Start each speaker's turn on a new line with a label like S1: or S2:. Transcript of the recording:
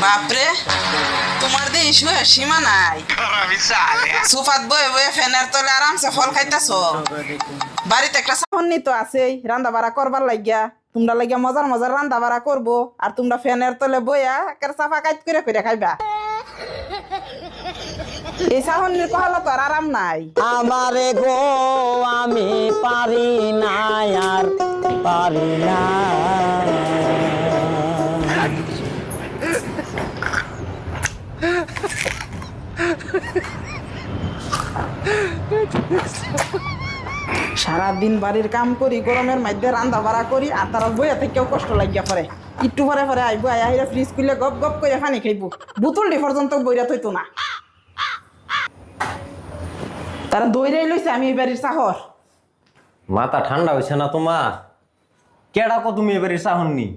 S1: বাপরে তোমার দিন শুয়ে সীমা নাই সোফাত বয়ে বয়ে ফ্যানের তলে আরামসে ফল খাইতেছ বাড়িতে একটা সাহনি তো আছেই রান্না বাড়া করবার লাগিয়া তোমরা লাগিয়া মজার মজার রান্না বাড়া করবো আর তোমরা ফ্যানের তলে বইয়া একটা সাফা কাজ করে করে খাইবা এই সাহনির কহালো তো আর আরাম নাই
S2: আমারে গো আমি পারি না আর পারি না
S1: সারাদিন বাড়ির কাম করি গরমের মধ্যে রান্না বাড়া করি আর তারা বইয়া থেকেও কষ্ট লাগিয়া পরে একটু পরে পরে আইবো আইরা ফ্রিজ খুলে গপ গপ করে পানি খাইবো বোতলটি পর্যন্ত বইরা থইতো না তারা দইরাই লইছে আমি এই বাড়ির শহর
S3: মাথা ঠান্ডা হইছে না তোমার? কেডা কো তুমি এবারে সাহননি?